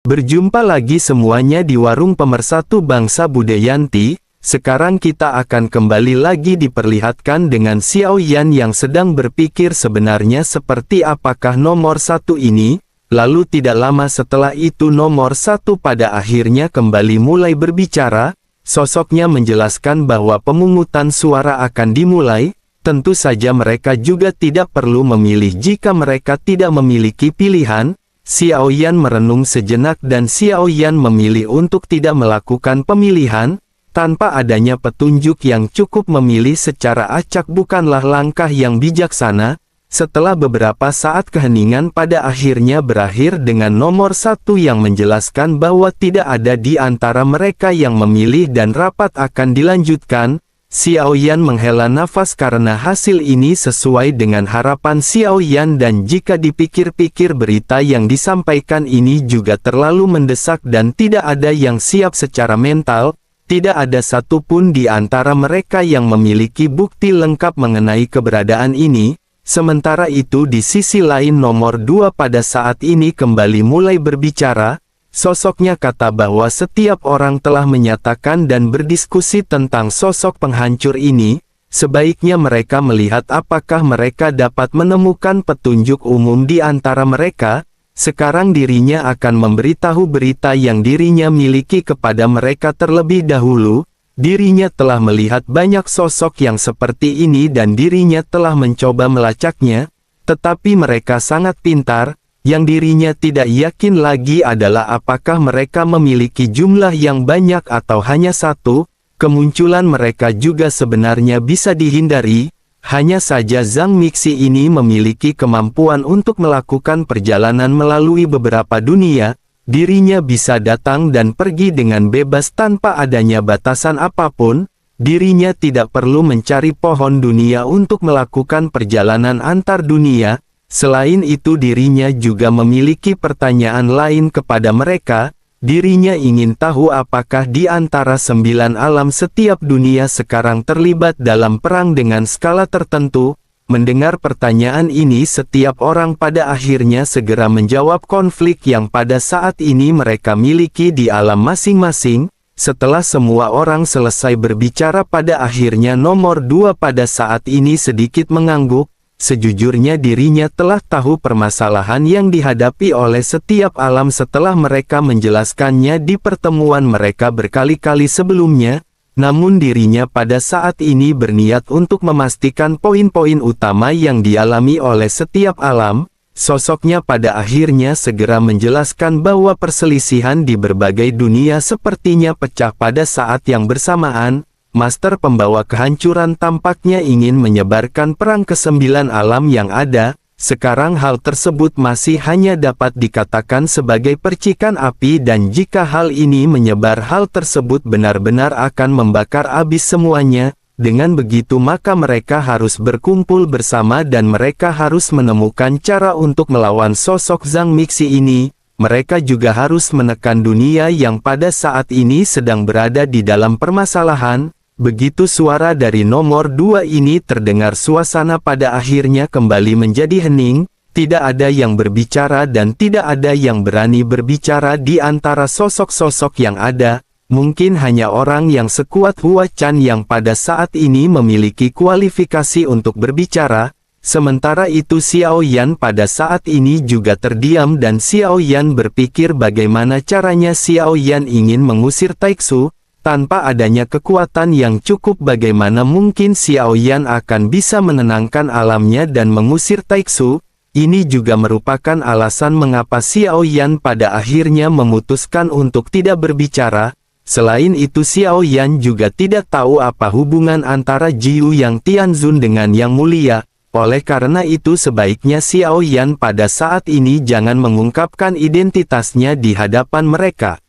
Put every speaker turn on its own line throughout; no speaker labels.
Berjumpa lagi semuanya di Warung Pemersatu Bangsa Budayanti. Sekarang kita akan kembali lagi diperlihatkan dengan Xiao Yan yang sedang berpikir sebenarnya seperti apakah nomor 1 ini. Lalu tidak lama setelah itu nomor 1 pada akhirnya kembali mulai berbicara. Sosoknya menjelaskan bahwa pemungutan suara akan dimulai. Tentu saja mereka juga tidak perlu memilih jika mereka tidak memiliki pilihan. Xiao Yan merenung sejenak dan Xiao Yan memilih untuk tidak melakukan pemilihan. Tanpa adanya petunjuk yang cukup memilih secara acak bukanlah langkah yang bijaksana. Setelah beberapa saat keheningan pada akhirnya berakhir dengan nomor 1 yang menjelaskan bahwa tidak ada di antara mereka yang memilih dan rapat akan dilanjutkan. Xiao Yan menghela nafas karena hasil ini sesuai dengan harapan Xiao Yan dan jika dipikir-pikir berita yang disampaikan ini juga terlalu mendesak dan tidak ada yang siap secara mental, tidak ada satupun di antara mereka yang memiliki bukti lengkap mengenai keberadaan ini. Sementara itu di sisi lain nomor 2 pada saat ini kembali mulai berbicara. Sosoknya kata bahwa setiap orang telah menyatakan dan berdiskusi tentang sosok penghancur ini. Sebaiknya mereka melihat apakah mereka dapat menemukan petunjuk umum di antara mereka. Sekarang dirinya akan memberitahu berita yang dirinya miliki kepada mereka terlebih dahulu. Dirinya telah melihat banyak sosok yang seperti ini dan dirinya telah mencoba melacaknya. Tetapi mereka sangat pintar. Yang dirinya tidak yakin lagi adalah apakah mereka memiliki jumlah yang banyak atau hanya satu. Kemunculan mereka juga sebenarnya bisa dihindari. Hanya saja Zhang Mixi ini memiliki kemampuan untuk melakukan perjalanan melalui beberapa dunia. Dirinya bisa datang dan pergi dengan bebas tanpa adanya batasan apapun. Dirinya tidak perlu mencari pohon dunia untuk melakukan perjalanan antar dunia. Selain itu dirinya juga memiliki pertanyaan lain kepada mereka. Dirinya ingin tahu apakah di antara 9 alam setiap dunia sekarang terlibat dalam perang dengan skala tertentu. Mendengar pertanyaan ini setiap orang pada akhirnya segera menjawab konflik yang pada saat ini mereka miliki di alam masing-masing. Setelah semua orang selesai berbicara pada akhirnya nomor 2 pada saat ini sedikit mengangguk. Sejujurnya dirinya telah tahu permasalahan yang dihadapi oleh setiap alam setelah mereka menjelaskannya di pertemuan mereka berkali-kali sebelumnya. Namun dirinya pada saat ini berniat untuk memastikan poin-poin utama yang dialami oleh setiap alam. Sosoknya pada akhirnya segera menjelaskan bahwa perselisihan di berbagai dunia sepertinya pecah pada saat yang bersamaan. Master pembawa kehancuran tampaknya ingin menyebarkan perang ke 9 alam yang ada. Sekarang hal tersebut masih hanya dapat dikatakan sebagai percikan api dan jika hal ini menyebar hal tersebut benar-benar akan membakar habis semuanya. Dengan begitu maka mereka harus berkumpul bersama dan mereka harus menemukan cara untuk melawan sosok Zhang Mixi ini. Mereka juga harus menekan dunia yang pada saat ini sedang berada di dalam permasalahan. Begitu suara dari nomor 2 ini terdengar suasana pada akhirnya kembali menjadi hening, tidak ada yang berbicara dan tidak ada yang berani berbicara di antara sosok-sosok yang ada, mungkin hanya orang yang sekuat Hua Chan yang pada saat ini memiliki kualifikasi untuk berbicara. Sementara itu Xiao Yan pada saat ini juga terdiam dan Xiao Yan berpikir bagaimana caranya Xiao Yan ingin mengusir Taixu. Tanpa adanya kekuatan yang cukup bagaimana mungkin Xiao Yan akan bisa menenangkan alamnya dan mengusir Taixu. Ini juga merupakan alasan mengapa Xiao Yan pada akhirnya memutuskan untuk tidak berbicara. Selain itu Xiao Yan juga tidak tahu apa hubungan antara Jiu Yang Tianzun dengan Yang Mulia. Oleh karena itu sebaiknya Xiao Yan pada saat ini jangan mengungkapkan identitasnya di hadapan mereka.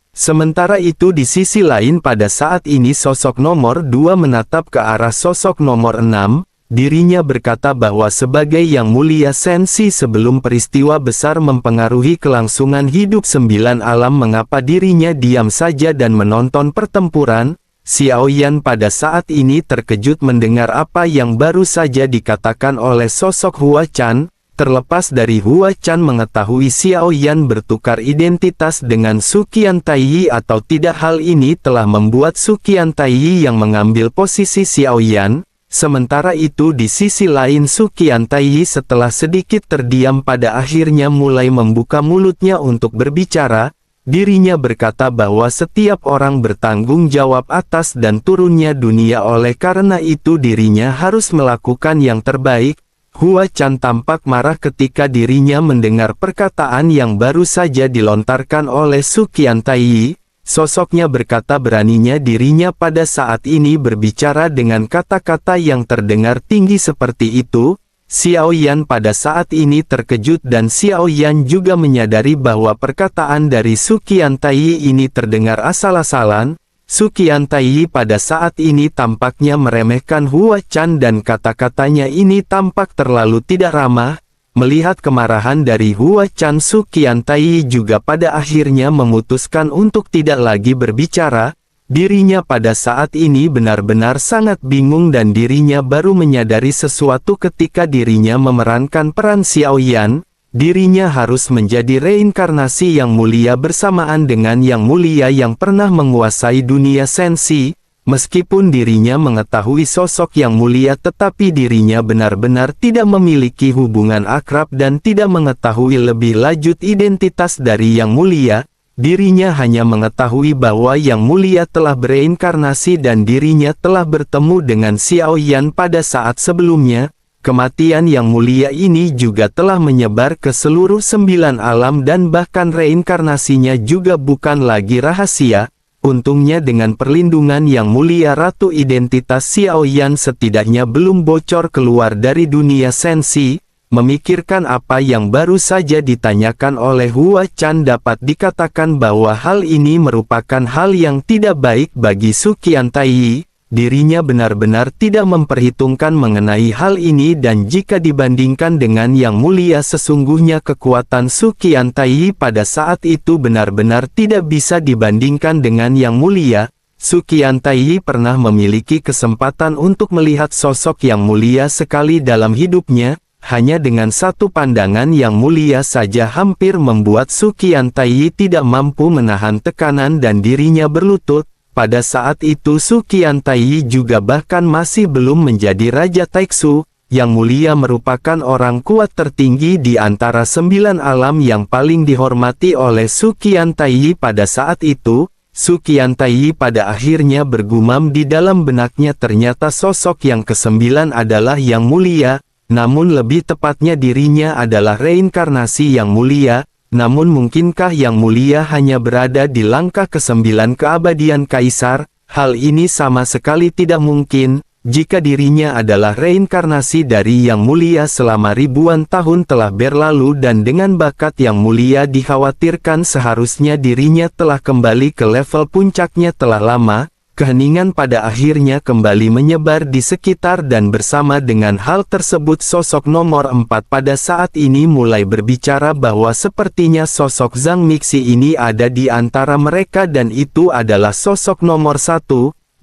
Sementara itu di sisi lain pada saat ini sosok nomor 2 menatap ke arah sosok nomor 6, dirinya berkata bahwa sebagai Yang Mulia Sensi sebelum peristiwa besar mempengaruhi kelangsungan hidup 9 alam mengapa dirinya diam saja dan menonton pertempuran. Xiao Yan pada saat ini terkejut mendengar apa yang baru saja dikatakan oleh sosok Hua Chan. Terlepas dari Hua Chan mengetahui Xiao Yan bertukar identitas dengan Su Qiantaiyi atau tidak, hal ini telah membuat Su Qiantaiyi yang mengambil posisi Xiao Yan. Sementara itu di sisi lain Su Qiantaiyi setelah sedikit terdiam pada akhirnya mulai membuka mulutnya untuk berbicara. Dirinya berkata bahwa setiap orang bertanggung jawab atas dan turunnya dunia, oleh karena itu dirinya harus melakukan yang terbaik. Hua Chan tampak marah ketika dirinya mendengar perkataan yang baru saja dilontarkan oleh Su Qiantaiyi. Sosoknya berkata beraninya dirinya pada saat ini berbicara dengan kata-kata yang terdengar tinggi seperti itu. Xiao Yan pada saat ini terkejut dan Xiao Yan juga menyadari bahwa perkataan dari Su Qiantaiyi ini terdengar asal-asalan. Su Qiantaiyi pada saat ini tampaknya meremehkan Hua Chan dan kata-katanya ini tampak terlalu tidak ramah. Melihat kemarahan dari Hua Chan, Su Qiantaiyi juga pada akhirnya memutuskan untuk tidak lagi berbicara. Dirinya pada saat ini benar-benar sangat bingung dan dirinya baru menyadari sesuatu ketika dirinya memerankan peran Xiao Yan. Dirinya harus menjadi reinkarnasi yang mulia bersamaan dengan yang mulia yang pernah menguasai dunia sensi. Meskipun dirinya mengetahui sosok yang mulia, tetapi dirinya benar-benar tidak memiliki hubungan akrab dan tidak mengetahui lebih lanjut identitas dari yang mulia. Dirinya hanya mengetahui bahwa yang mulia telah bereinkarnasi dan dirinya telah bertemu dengan Xiao Yan pada saat sebelumnya. Kematian yang mulia ini juga telah menyebar ke seluruh 9 alam dan bahkan reinkarnasinya juga bukan lagi rahasia. Untungnya dengan perlindungan yang mulia Ratu, identitas Xiao Yan setidaknya belum bocor keluar dari dunia sensi. Memikirkan apa yang baru saja ditanyakan oleh Hua Chan, dapat dikatakan bahwa hal ini merupakan hal yang tidak baik bagi Su Qiantaiyi. Dirinya benar-benar tidak memperhitungkan mengenai hal ini dan jika dibandingkan dengan yang mulia, sesungguhnya kekuatan Su Qiantaiyi pada saat itu benar-benar tidak bisa dibandingkan dengan yang mulia. Su Qiantaiyi pernah memiliki kesempatan untuk melihat sosok yang mulia sekali dalam hidupnya. Hanya dengan satu pandangan yang mulia saja hampir membuat Su Qiantaiyi tidak mampu menahan tekanan dan dirinya berlutut. Pada saat itu Su Qiantaiyi juga bahkan masih belum menjadi Raja Taiksu. Yang mulia merupakan orang kuat tertinggi di antara 9 alam yang paling dihormati oleh Su Qiantaiyi pada saat itu. Su Qiantaiyi pada akhirnya bergumam di dalam benaknya, ternyata sosok yang ke-9 adalah yang mulia. Namun lebih tepatnya dirinya adalah reinkarnasi yang mulia. Namun mungkinkah yang mulia hanya berada di langkah ke-9 keabadian kaisar? Hal ini sama sekali tidak mungkin. Jika dirinya adalah reinkarnasi dari yang mulia selama ribuan tahun telah berlalu dan dengan bakat yang mulia dikhawatirkan seharusnya dirinya telah kembali ke level puncaknya telah lama. Keheningan pada akhirnya kembali menyebar di sekitar dan bersama dengan hal tersebut sosok nomor 4 pada saat ini mulai berbicara bahwa sepertinya sosok Zhang Mixi ini ada di antara mereka dan itu adalah sosok nomor 1.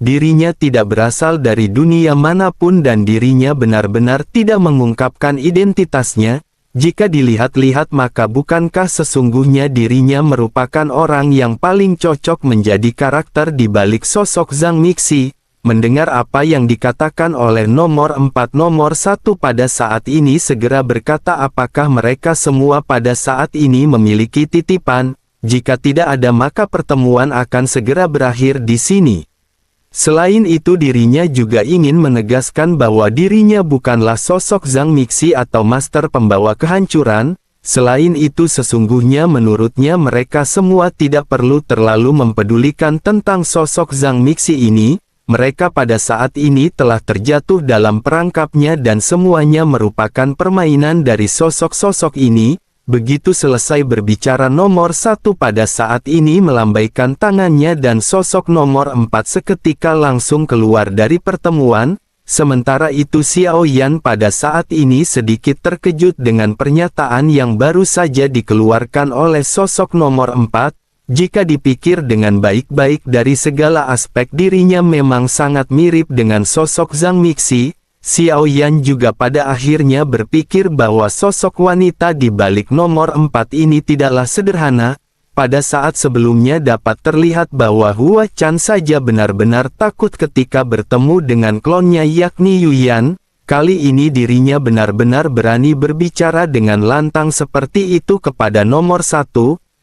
Dirinya tidak berasal dari dunia manapun dan dirinya benar-benar tidak mengungkapkan identitasnya. Jika dilihat-lihat maka bukankah sesungguhnya dirinya merupakan orang yang paling cocok menjadi karakter di balik sosok Zhang Mixi? Mendengar apa yang dikatakan oleh nomor 4 nomor 1 pada saat ini segera berkata, apakah mereka semua pada saat ini memiliki titipan? Jika tidak ada maka pertemuan akan segera berakhir di sini. Selain itu dirinya juga ingin menegaskan bahwa dirinya bukanlah sosok Zhang Mixi atau master pembawa kehancuran. Selain itu sesungguhnya menurutnya mereka semua tidak perlu terlalu mempedulikan tentang sosok Zhang Mixi ini. Mereka pada saat ini telah terjatuh dalam perangkapnya dan semuanya merupakan permainan dari sosok-sosok ini. Begitu selesai berbicara nomor 1 pada saat ini melambaikan tangannya dan sosok nomor 4 seketika langsung keluar dari pertemuan. Sementara itu Xiao Yan pada saat ini sedikit terkejut dengan pernyataan yang baru saja dikeluarkan oleh sosok nomor 4. Jika dipikir dengan baik-baik dari segala aspek dirinya memang sangat mirip dengan sosok Zhang Mixi. Xiao Yan juga pada akhirnya berpikir bahwa sosok wanita di balik nomor 4 ini tidaklah sederhana. Pada saat sebelumnya dapat terlihat bahwa Hua Chan saja benar-benar takut ketika bertemu dengan klonnya yakni Yuyan. Kali ini dirinya benar-benar berani berbicara dengan lantang seperti itu kepada nomor 1,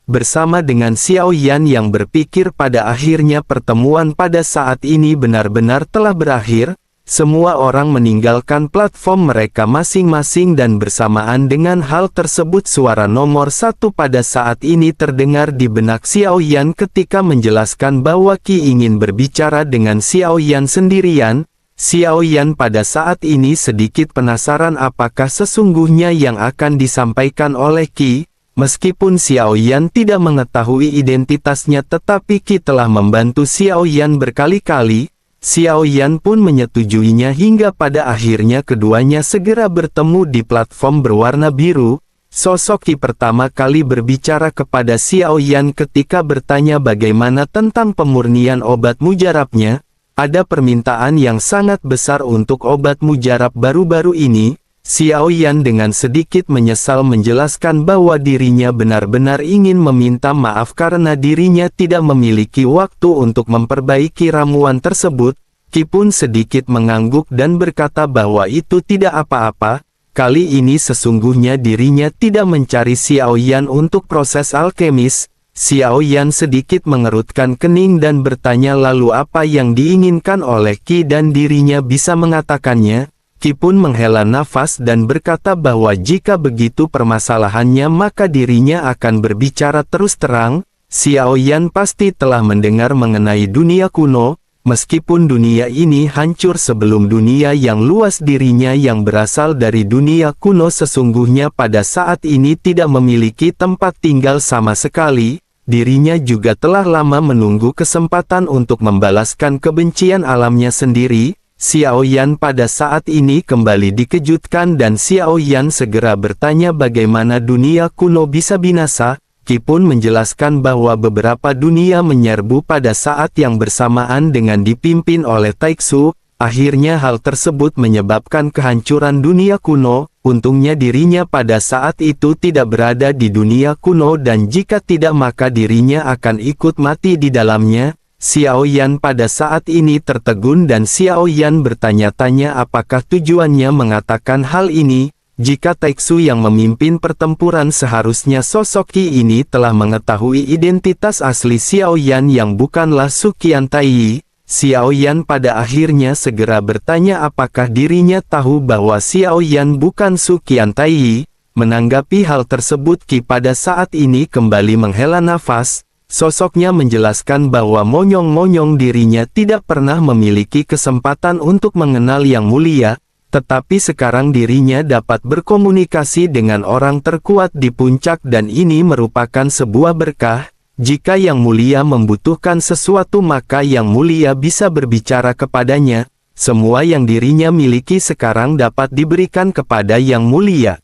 bersama dengan Xiao Yan yang berpikir pada akhirnya pertemuan pada saat ini benar-benar telah berakhir. Semua orang meninggalkan platform mereka masing-masing dan bersamaan dengan hal tersebut suara nomor 1 pada saat ini terdengar di benak Xiao Yan ketika menjelaskan bahwa Qi ingin berbicara dengan Xiao Yan sendirian. Xiao Yan pada saat ini sedikit penasaran apakah sesungguhnya yang akan disampaikan oleh Qi. Meskipun Xiao Yan tidak mengetahui identitasnya tetapi Qi telah membantu Xiao Yan berkali-kali. Xiao Yan pun menyetujuinya hingga pada akhirnya keduanya segera bertemu di platform berwarna biru. Sosok Qi pertama kali berbicara kepada Xiao Yan ketika bertanya bagaimana tentang pemurnian obat mujarabnya. Ada permintaan yang sangat besar untuk obat mujarab baru-baru ini. Xiao Yan dengan sedikit menyesal menjelaskan bahwa dirinya benar-benar ingin meminta maaf karena dirinya tidak memiliki waktu untuk memperbaiki ramuan tersebut. Qi pun sedikit mengangguk dan berkata bahwa itu tidak apa-apa. Kali ini sesungguhnya dirinya tidak mencari Xiao Yan untuk proses alkemis. Xiao Yan sedikit mengerutkan kening dan bertanya lalu apa yang diinginkan oleh Qi dan dirinya bisa mengatakannya. Qi pun menghela nafas dan berkata bahwa jika begitu permasalahannya maka dirinya akan berbicara terus terang. Xiao Yan pasti telah mendengar mengenai dunia kuno, meskipun dunia ini hancur sebelum dunia yang luas dirinya yang berasal dari dunia kuno sesungguhnya pada saat ini tidak memiliki tempat tinggal sama sekali. Dirinya juga telah lama menunggu kesempatan untuk membalaskan kebencian alamnya sendiri. Xiao Yan pada saat ini kembali dikejutkan dan Xiao Yan segera bertanya bagaimana dunia kuno bisa binasa. Qi pun menjelaskan bahwa beberapa dunia menyerbu pada saat yang bersamaan dengan dipimpin oleh Taixu. Akhirnya hal tersebut menyebabkan kehancuran dunia kuno. Untungnya dirinya pada saat itu tidak berada di dunia kuno dan jika tidak maka dirinya akan ikut mati di dalamnya. Xiao Yan pada saat ini tertegun dan Xiao Yan bertanya-tanya apakah tujuannya mengatakan hal ini. Jika Taixu yang memimpin pertempuran seharusnya sosok Qi ini telah mengetahui identitas asli Xiao Yan yang bukanlah Su Qiantai. Xiao Yan pada akhirnya segera bertanya apakah dirinya tahu bahwa Xiao Yan bukan Su Qiantai. Menanggapi hal tersebut Qi pada saat ini kembali menghela nafas. Sosoknya menjelaskan bahwa monyong-monyong dirinya tidak pernah memiliki kesempatan untuk mengenal yang mulia, tetapi sekarang dirinya dapat berkomunikasi dengan orang terkuat di puncak dan ini merupakan sebuah berkah. Jika yang mulia membutuhkan sesuatu maka yang mulia bisa berbicara kepadanya. Semua yang dirinya miliki sekarang dapat diberikan kepada yang mulia.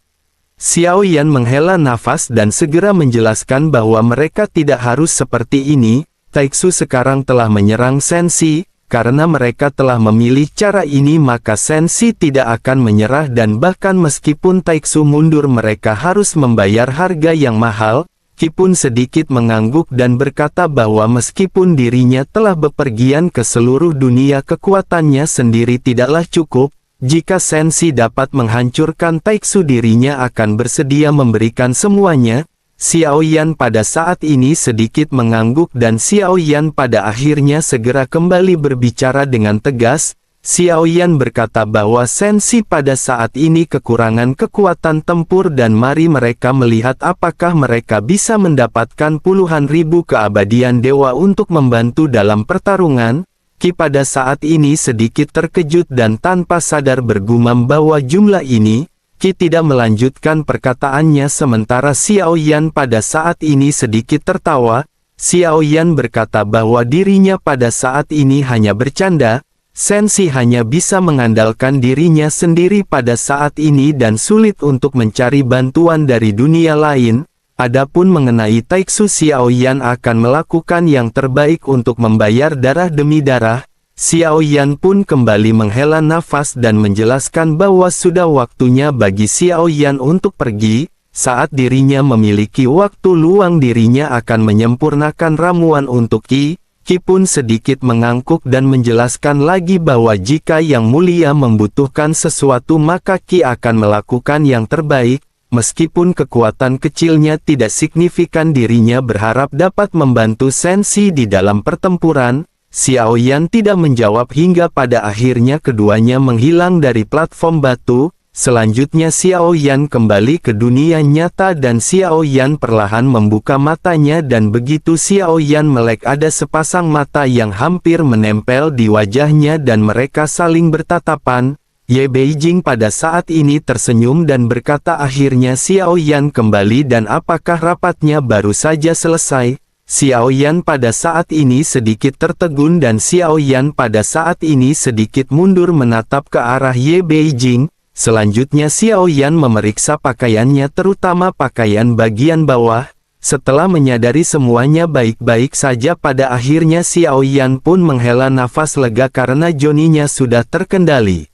Xiao Yan menghela nafas dan segera menjelaskan bahwa mereka tidak harus seperti ini. Taixu sekarang telah menyerang Sensi, karena mereka telah memilih cara ini maka Sensi tidak akan menyerah dan bahkan meskipun Taixu mundur mereka harus membayar harga yang mahal. Qi pun sedikit mengangguk dan berkata bahwa meskipun dirinya telah bepergian ke seluruh dunia kekuatannya sendiri tidaklah cukup. Jika Sensi dapat menghancurkan Taixu dirinya akan bersedia memberikan semuanya. Xiao Yan pada saat ini sedikit mengangguk dan Xiao Yan pada akhirnya segera kembali berbicara dengan tegas. Xiao Yan berkata bahwa Sensi pada saat ini kekurangan kekuatan tempur dan mari mereka melihat apakah mereka bisa mendapatkan puluhan ribu keabadian dewa untuk membantu dalam pertarungan. Qi pada saat ini sedikit terkejut dan tanpa sadar bergumam bahwa jumlah ini. Qi tidak melanjutkan perkataannya sementara Xiao Yan pada saat ini sedikit tertawa. Xiao Yan berkata bahwa dirinya pada saat ini hanya bercanda. Sensi hanya bisa mengandalkan dirinya sendiri pada saat ini dan sulit untuk mencari bantuan dari dunia lain. Adapun mengenai Taixu Xiao Yan akan melakukan yang terbaik untuk membayar darah demi darah. Xiao Yan pun kembali menghela nafas dan menjelaskan bahwa sudah waktunya bagi Xiao Yan untuk pergi. Saat dirinya memiliki waktu luang, dirinya akan menyempurnakan ramuan untuk Qi. Qi pun sedikit mengangguk dan menjelaskan lagi bahwa jika Yang Mulia membutuhkan sesuatu maka Qi akan melakukan yang terbaik. Meskipun kekuatan kecilnya tidak signifikan, dirinya berharap dapat membantu Sensi di dalam pertempuran. Xiao Yan tidak menjawab hingga pada akhirnya keduanya menghilang dari platform batu. Selanjutnya Xiao Yan kembali ke dunia nyata dan Xiao Yan perlahan membuka matanya, dan begitu Xiao Yan melek ada sepasang mata yang hampir menempel di wajahnya dan mereka saling bertatapan. Ye Beijing pada saat ini tersenyum dan berkata, akhirnya Xiao Yan kembali dan apakah rapatnya baru saja selesai? Xiao Yan pada saat ini sedikit tertegun dan Xiao Yan pada saat ini sedikit mundur menatap ke arah Ye Beijing. Selanjutnya Xiao Yan memeriksa pakaiannya, terutama pakaian bagian bawah. Setelah menyadari semuanya baik-baik saja, pada akhirnya Xiao Yan pun menghela nafas lega karena Johnny-nya sudah terkendali.